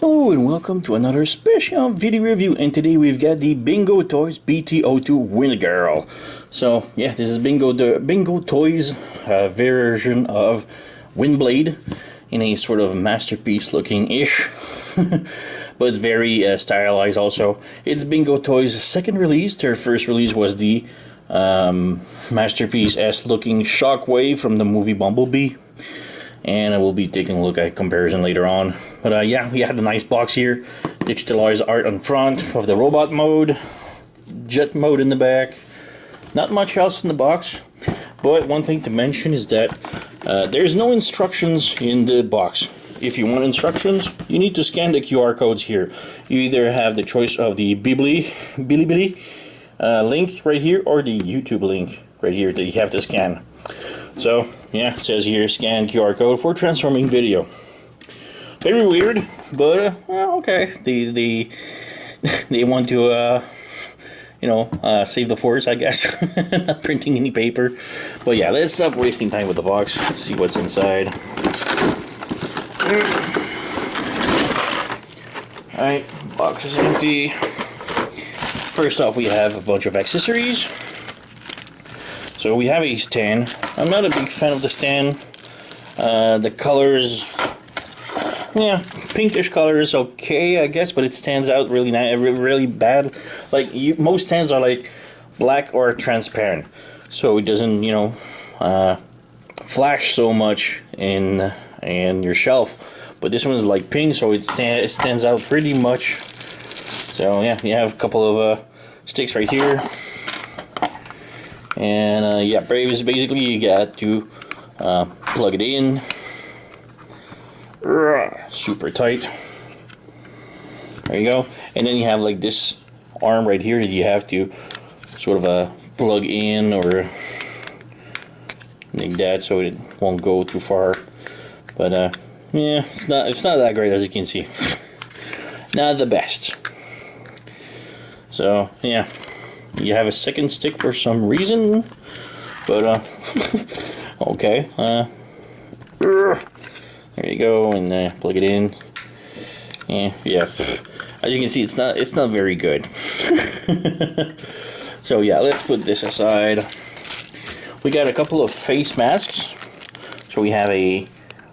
Hello and welcome to another special video review, and today we've got the BingoToys BT-02 Wind Girl. So yeah, this is the BingoToys version of Windblade in a sort of masterpiece looking ish, but it's very stylized also. It's BingoToys' second release. Their first release was the masterpiece-esque looking Shockwave from the movie Bumblebee. And I will be taking a look at comparison later on. But yeah, we have the nice box here. Digitalized art on front of the robot mode. Jet mode in the back. Not much else in the box. But one thing to mention is that there's no instructions in the box. If you want instructions, you need to scan the QR codes here. You either have the choice of the Bilibili link right here, or the YouTube link right here that you have to scan. So yeah, it says here scan QR code for transforming video. Very weird, but well, okay. They want to save the force, I guess. Not printing any paper. But yeah, let's stop wasting time with the box. See what's inside. Alright, box is empty. First off, we have a bunch of accessories. So we have a stand. I'm not a big fan of the stand. The color is, yeah, pinkish color is okay, I guess, but it stands out really nice, really bad. Like most stands are like black or transparent, so it doesn't, flash so much in your shelf. But this one is like pink, so it stands out pretty much. So yeah, you have a couple of sticks right here. And yeah, basically you got to plug it in. Super tight. There you go. And then you have like this arm right here that you have to sort of plug in or like that, so it won't go too far. But yeah, it's not that great, as you can see. Not the best. So yeah. You have a second stick for some reason, but okay. There you go, and plug it in. Yeah. As you can see, it's not very good. So yeah, let's put this aside. We got a couple of face masks. So we have a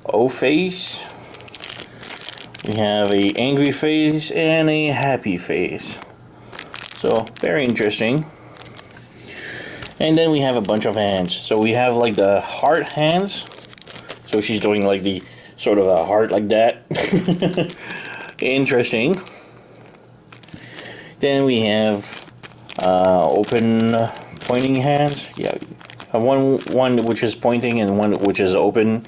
O face, we have a angry face, and a happy face. So very interesting. And then we have a bunch of hands. So we have like the heart hands. So she's doing like the sort of a heart like that. Interesting. Then we have open pointing hands. Yeah, one which is pointing and one which is open.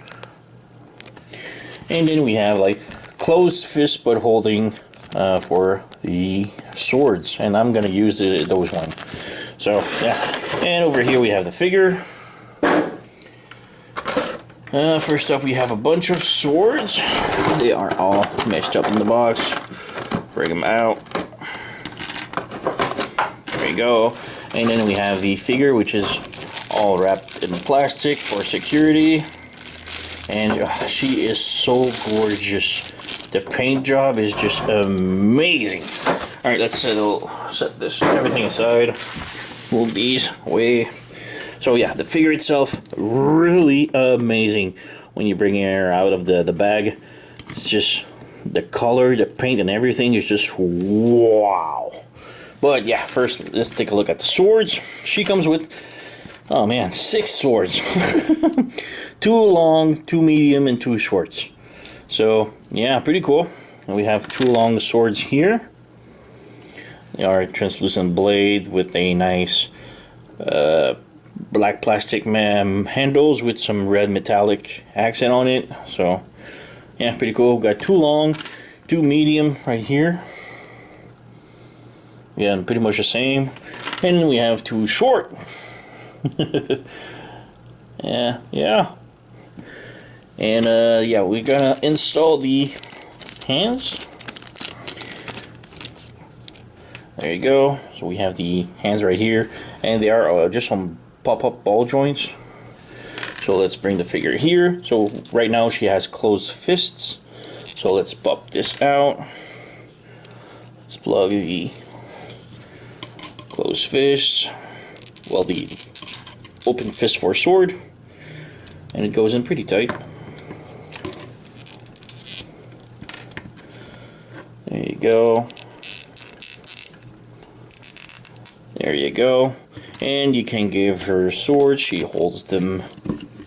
And then we have like closed fist but holding for the swords, and I'm gonna use those ones. So yeah, and over here we have the figure. First up, we have a bunch of swords. They are all meshed up in the box. Bring them out. There you go. And then we have the figure, which is all wrapped in plastic for security. And she is so gorgeous. The paint job is just amazing. Alright, let's set this everything aside. Move these away. So yeah, the figure itself, really amazing. When you bring her out of the bag, it's just the color, the paint, and everything is just wow. But yeah, first let's take a look at the swords. She comes with, oh man, 6 swords. 2 long, 2 medium, and 2 shorts. So yeah, pretty cool. And we have 2 long swords here. They are a translucent blade with a nice black plastic handles with some red metallic accent on it. So yeah, pretty cool. We've got 2 long, 2 medium right here. Yeah, pretty much the same. And then we have 2 short. yeah. And yeah, we're gonna install the hands. There you go. So we have the hands right here, and they are just some pop-up ball joints. So let's bring the figure here. So right now she has closed fists. So let's pop this out. Let's plug the closed fist, well, the open fist for sword, and it goes in pretty tight. There you go. There you go. And you can give her swords. She holds them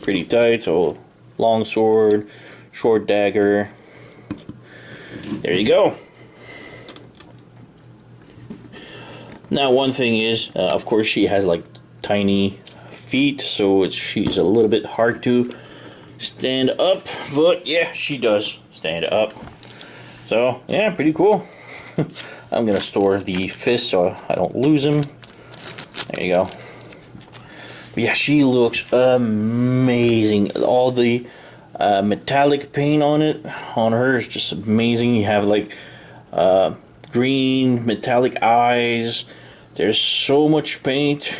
pretty tight. So long sword, short dagger. There you go. Now one thing is, of course, she has like tiny feet, so she's a little bit hard to stand up. But yeah, she does stand up. So yeah, pretty cool. I'm gonna store the fist so I don't lose him. There you go. But yeah, she looks amazing. All the metallic paint on her is just amazing. You have like green metallic eyes. There's so much paint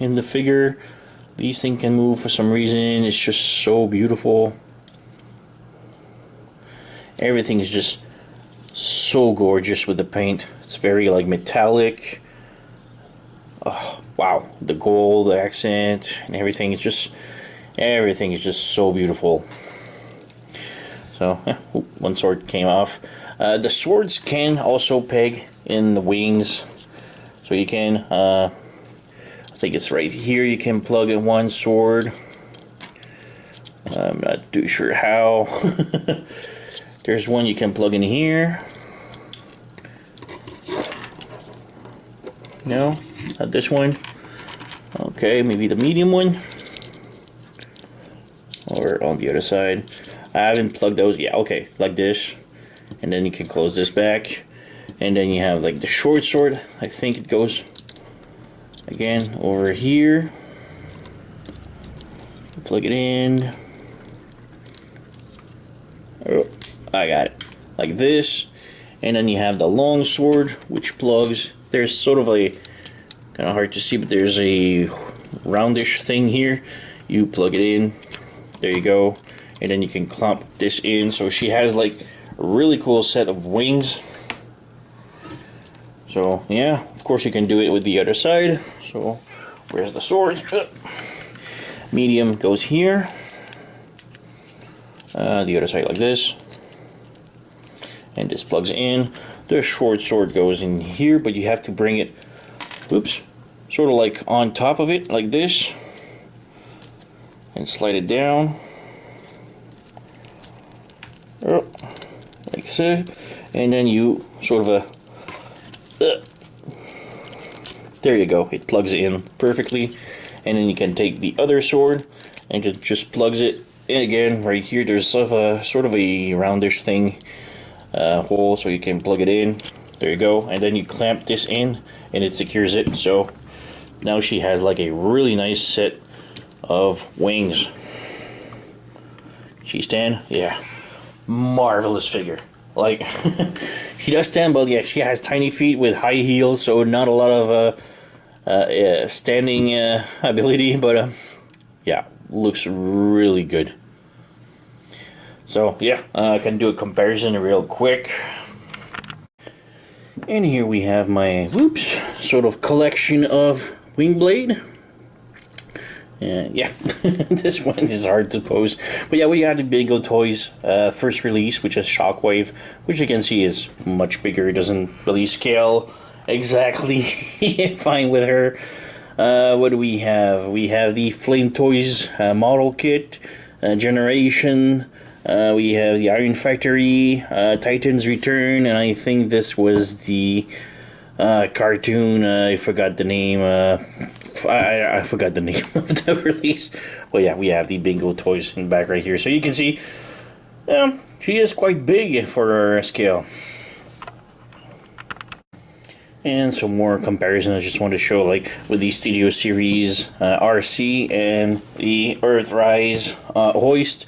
in the figure. These things can move for some reason. It's just so beautiful. Everything is just so gorgeous with the paint. It's very like metallic. Oh, wow, the gold accent and everything is just so beautiful. So yeah, one sword came off. The swords can also peg in the wings, so you can I think it's right here, you can plug in one sword. I'm not too sure how. There's one you can plug in here. No, not this one. Okay, maybe the medium one. Or on the other side. I haven't plugged those yet. Okay, like this. And then you can close this back. And then you have like the short sword. I think it goes again over here. Plug it in. Oh, I got it. Like this. And then you have the long sword, which plugs. There's sort of a, kind of hard to see, but there's a roundish thing here. You plug it in. There you go. And then you can clamp this in. So she has like a really cool set of wings. So yeah, of course you can do it with the other side. So where's the sword? Medium goes here. The other side like this. And this plugs in. The short sword goes in here, but you have to bring it, oops, sort of like on top of it, like this. And slide it down. Oh, like so. And then you sort of there you go, it plugs in perfectly. And then you can take the other sword and it just plugs it in again. Right here there's sort of a roundish thing, hole, so you can plug it in. There you go. And then you clamp this in and it secures it. So now she has like a really nice set of wings. She stand, yeah, marvelous figure. Like she does stand, but yeah, she has tiny feet with high heels, so not a lot of standing ability, but yeah, looks really good. So yeah, I can do a comparison real quick. And here we have my sort of collection of wing blade. Yeah, this one is hard to pose. But yeah, we got the BingoToys first release, which is Shockwave, which you can see is much bigger. It doesn't really scale exactly fine with her. What do we have? We have the Flame Toys model kit, generation. We have the Iron Factory, Titan's Return, and I think this was the cartoon. I forgot the name. I forgot the name of the release. Well, yeah, we have the BingoToys in the back right here. So you can see, she is quite big for her scale. And some more comparison I just want to show, like with the Studio Series RC and the Earthrise Hoist,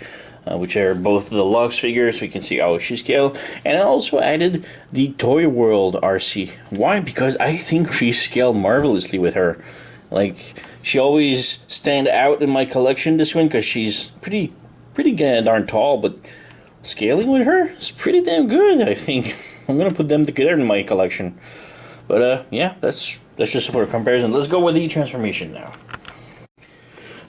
which are both the Lux figures, so you can see how she scaled. And I also added the Toy World RC. Why? Because I think she scaled marvelously with her. Like, she always stand out in my collection, this one, because she's pretty darn tall, but scaling with her is pretty damn good. I think I'm gonna put them together in my collection. But yeah, that's just for a comparison. Let's go with the transformation now.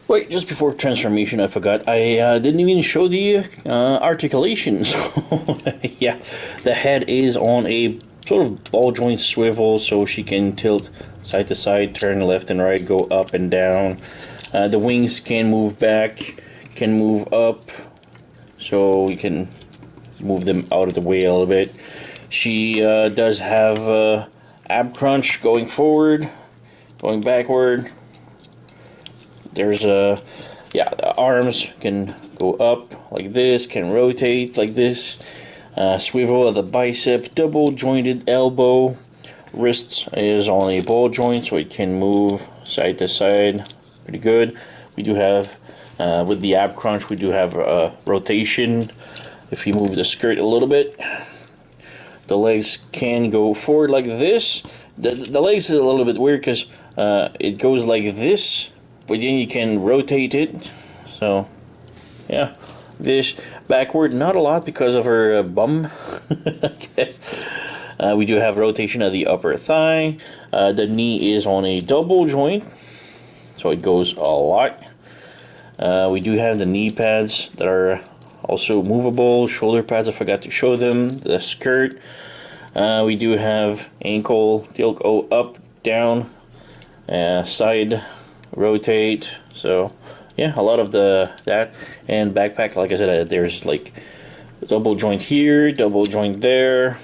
Wait, just before transformation, I forgot. I didn't even show the articulation. So yeah, the head is on a sort of ball joint swivel, so she can tilt side to side, turn left and right, go up and down. The wings can move back, can move up, so we can move them out of the way a little bit. She does have ab crunch going forward, going backward. There's yeah, the arms can go up like this, can rotate like this, swivel of the bicep, double jointed elbow. Wrists is on a ball joint, so it can move side to side, pretty good. We do have, with the ab crunch, we do have rotation. If you move the skirt a little bit, the legs can go forward like this. The legs is a little bit weird because it goes like this, but then you can rotate it. So yeah, this backward, not a lot because of her bum. Okay. We do have rotation of the upper thigh. The knee is on a double joint, so it goes a lot. We do have the knee pads that are also movable. Shoulder pads, I forgot to show them. The skirt. We do have ankle, tilt, go up, down, side, rotate. So yeah, a lot of that. And backpack, like I said, there's like double joint here, double joint there.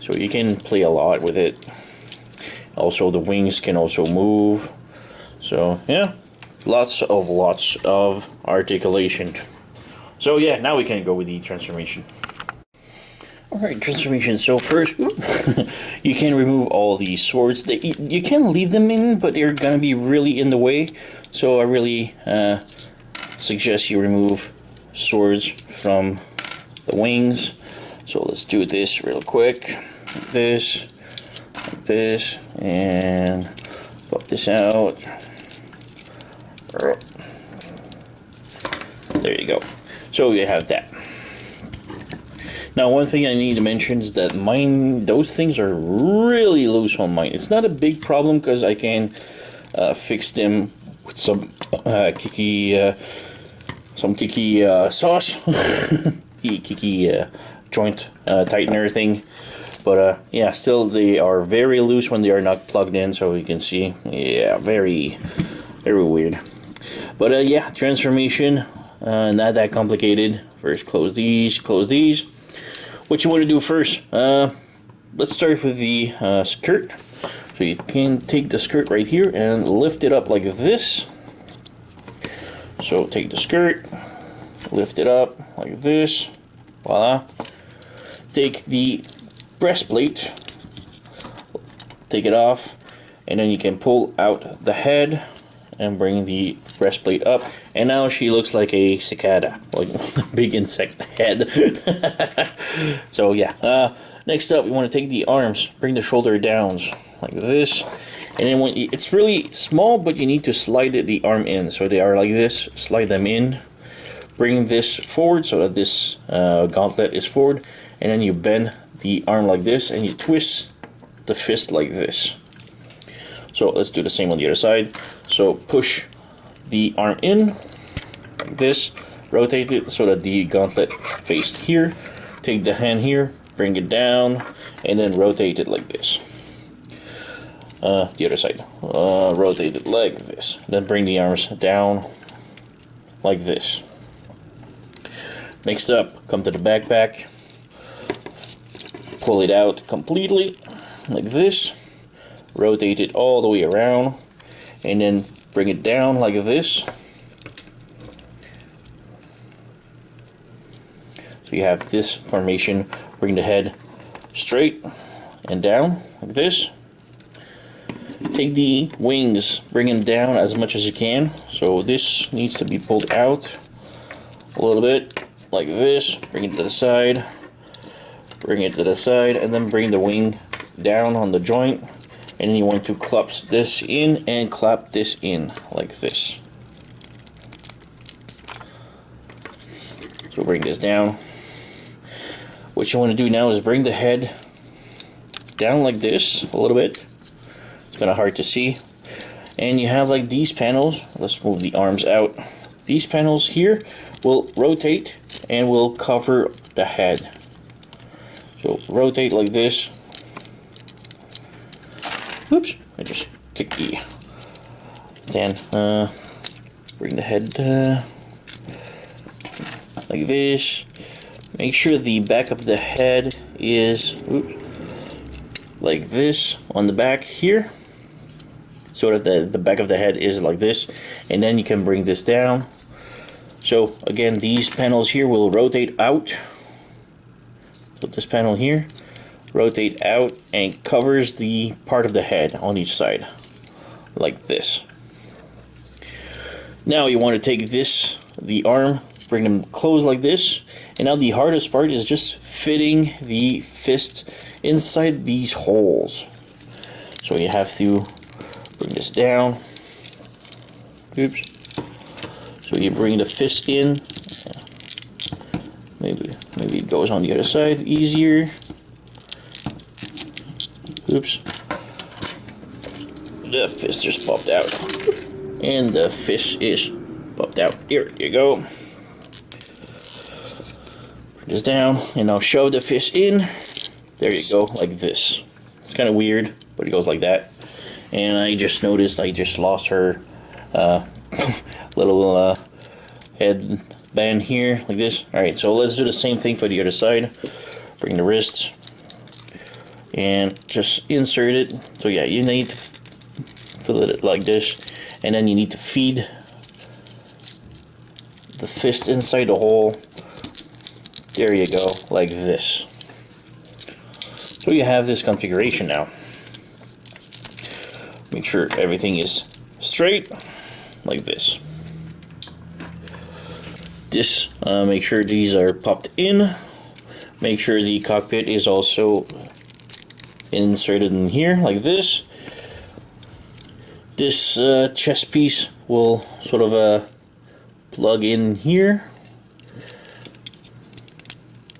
So you can play a lot with it. Also, the wings can also move. So yeah, lots of articulation. So yeah, now we can go with the transformation. Alright, transformation. So first, you can remove all these swords. You can leave them in, but they're gonna be really in the way. So I really suggest you remove swords from the wings. So let's do this real quick. Like this, and pop this out. There you go. So you have that. Now, one thing I need to mention is that those things are really loose on mine. It's not a big problem because I can fix them with some kiki sauce, the kiki joint tightener thing. But yeah, still they are very loose when they are not plugged in, so you can see, yeah, very weird. But yeah, transformation, not that complicated. First, close these. What you want to do first, let's start with the skirt. So you can take the skirt right here and lift it up like this. So take the skirt, lift it up like this, voila. Take the breastplate, take it off, and then you can pull out the head and bring the breastplate up, and now she looks like a cicada, like a big insect head. So yeah, next up we want to take the arms, bring the shoulder downs like this, and then when it's really small, but you need to slide the arm in, so they are like this. Slide them in, bring this forward so that this gauntlet is forward, and then you bend the arm like this and you twist the fist like this. So let's do the same on the other side. So push the arm in like this, rotate it so that the gauntlet faced here. Take the hand here, bring it down, and then rotate it like this. The other side, rotate it like this. Then bring the arms down like this. Next up, come to the backpack. Pull it out completely like this, rotate it all the way around, and then bring it down like this. So you have this formation. Bring the head straight and down like this. Take the wings, bring them down as much as you can. So this needs to be pulled out a little bit like this. Bring it to the side. Bring it to the side, and then bring the wing down on the joint, and then you want to clap this in and clap this in like this. So bring this down. What you want to do now is bring the head down like this a little bit. It's kind of hard to see. And you have like these panels. Let's move the arms out. These panels here will rotate and will cover the head. So rotate like this. Oops, I just kicked the. Then bring the head like this. Make sure the back of the head is like this on the back here, so that the back of the head is like this, and then you can bring this down. So again, these panels here will rotate out. So this panel here rotate out and covers the part of the head on each side like this. Now you want to take this, the arm, bring them closed like this, and now the hardest part is just fitting the fist inside these holes. So you have to bring this down. Oops. So you bring the fist in. Maybe it goes on the other side easier. Oops. The fist just popped out. And the fist is popped out. Here you go. Bring this down and now shove the fist in. There you go, like this. It's kind of weird, but it goes like that. And I just noticed I just lost her little head band here, like this. Alright, so let's do the same thing for the other side. Bring the wrist and just insert it. So yeah, you need to fill it like this, and then you need to feed the fist inside the hole. There you go, like this. So you have this configuration now. Make sure everything is straight, like this. Make sure these are popped in. Make sure the cockpit is also inserted in here, like this. This chest piece will sort of plug in here,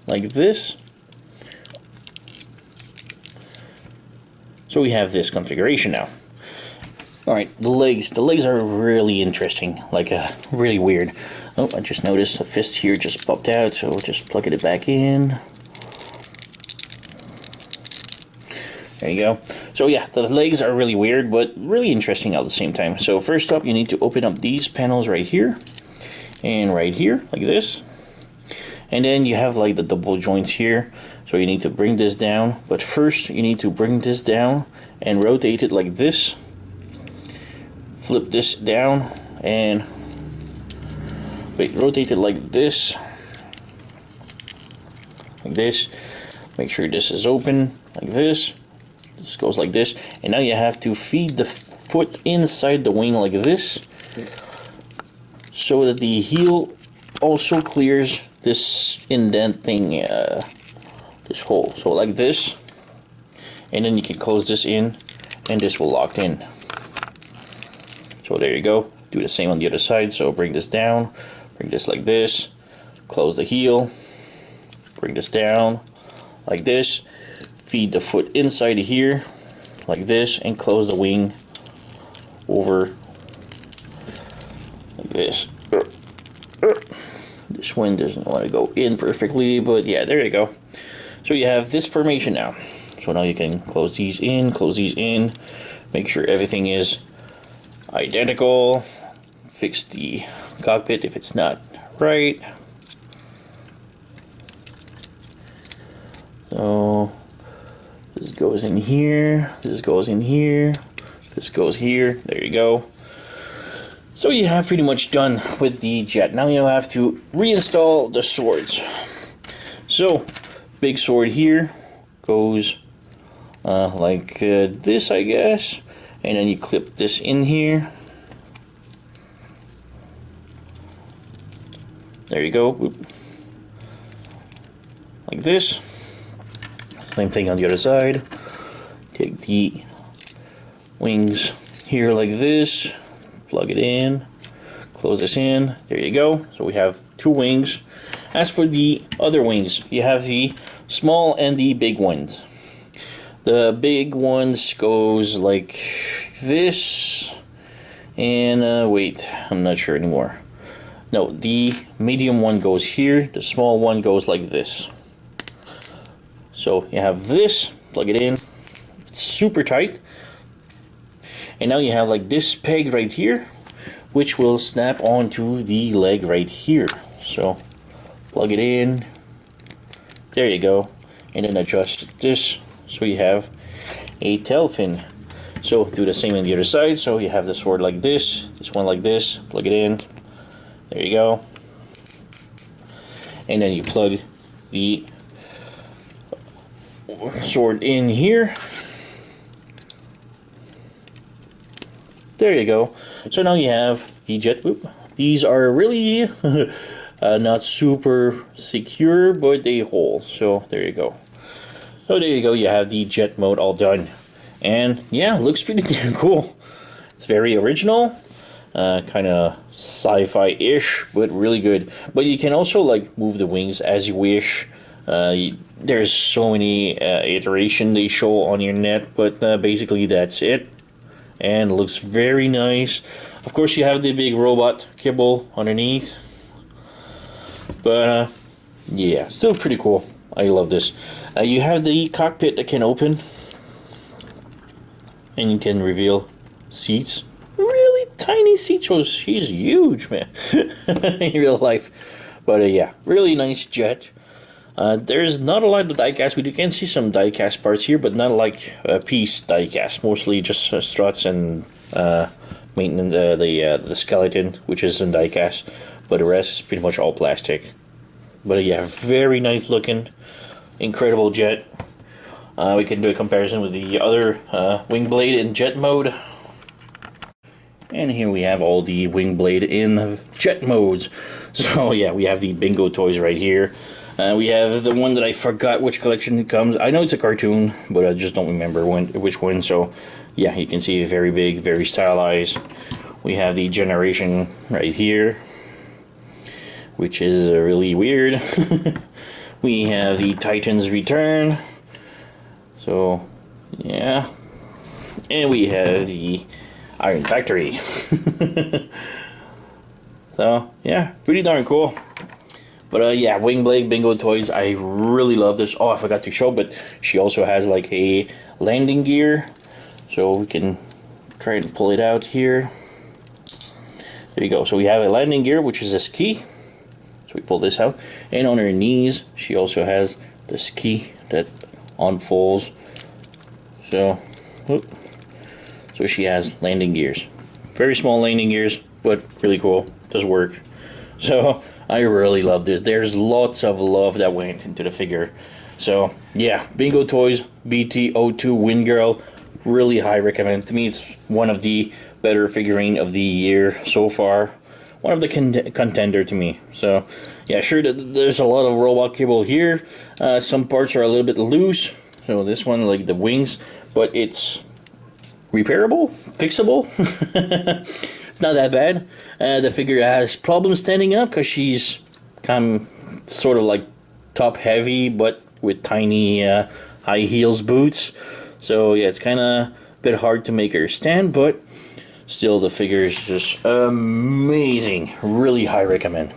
like this. So we have this configuration now. Alright, the legs are really interesting, like really weird. Oh, I just noticed a fist here just popped out, so we'll just plug it back in. There you go. So yeah, the legs are really weird, but really interesting at the same time. So first up, you need to open up these panels right here, and right here, like this. And then you have like the double joints here. So you need to bring this down, but first you need to bring this down and rotate it like this. Flip this down and rotate it like this. Like this. Make sure this is open like this. This goes like this. And now you have to feed the foot inside the wing like this, so that the heel also clears this indenting, this hole. So like this, and then you can close this in, and this will lock in. So there you go. Do the same on the other side. So bring this down, bring this like this, close the heel, bring this down like this, feed the foot inside here like this, and close the wing over like this. This one doesn't want to go in perfectly, but yeah, there you go. So you have this formation now. So now you can close these in, make sure everything is identical, fix the cockpit if it's not right. So this goes in here, this goes in here, this goes here, there you go. So you have pretty much done with the jet. Now you have to reinstall the swords. So big sword here goes like this, I guess, and then you clip this in here. There you go. Oop. Like this. Same thing on the other side. Take the wings here like this, plug it in, close this in. There you go. So we have two wings. As for the other wings, you have the small and the big ones. The big ones goes like this, and wait, I'm not sure anymore. No, the medium one goes here, the small one goes like this. So you have this, plug it in, it's super tight. And now you have like this peg right here, which will snap onto the leg right here. So plug it in, there you go, and then adjust this so you have a tail fin. So do the same on the other side. So you have the sword like this one like this, plug it in, there you go, and then you plug the sword in here. There you go. So now you have the jet. Whoop. These are really not super secure, but they hold. So there you go. So there you go. You have the jet mode all done, and yeah, looks pretty damn cool. It's very original, kind of sci-fi-ish, but really good. But you can also like move the wings as you wish. There's so many iteration they show on your net, but basically that's it. And it looks very nice. Of course, you have the big robot kibble underneath, but yeah, still pretty cool. I love this. You have the cockpit that can open, and you can reveal seats. Really tiny seats. So she's huge, man, in real life. But yeah, really nice jet. There's not a lot of diecast. We can see some diecast parts here, but not like piece diecast. Mostly just struts and maintenance, the skeleton, which is in diecast. But the rest is pretty much all plastic. But yeah, very nice looking, incredible jet. We can do a comparison with the other wing blade in jet mode. And here we have all the wing blade in jet modes. So yeah, we have the BingoToys right here. We have the one that I forgot which collection it comes. I know it's a cartoon, but I just don't remember which one. So yeah, you can see very big, very stylized. We have the Generation right here, which is really weird. We have the Titans Return. So yeah, and we have the Iron Factory. So yeah, pretty darn cool. But yeah, Wingblade BingoToys, I really love this. Oh, I forgot to show, but she also has like a landing gear. So we can try to pull it out here. There you go. So we have a landing gear, which is a ski. So we pull this out. And on her knees, she also has the ski that unfolds. So, whoop. So she has landing gears. Very small landing gears, but really cool. Does work. So I really love this. There's lots of love that went into the figure. So yeah, BingoToys BT-02 Wind Girl, really high recommend. To me, it's one of the better figurine of the year so far. One of the contender to me. So yeah, sure, there's a lot of robot cable here. Some parts are a little bit loose. So this one, like the wings, but it's repairable, fixable. It's not that bad. The figure has problems standing up because she's kind of sort of like top heavy, but with tiny high heels boots. So yeah, it's kind of a bit hard to make her stand, but still the figure is just amazing. Really high recommend.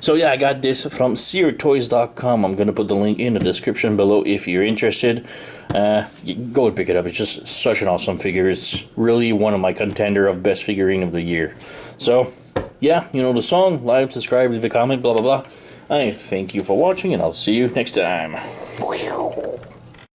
So yeah, I got this from SearToys.com. I'm gonna put the link in the description below if you're interested. Go and pick it up. It's just such an awesome figure. It's really one of my contender of best figurine of the year. So yeah, you know the song. Like, subscribe, leave a comment, blah blah blah. I thank you for watching, and I'll see you next time.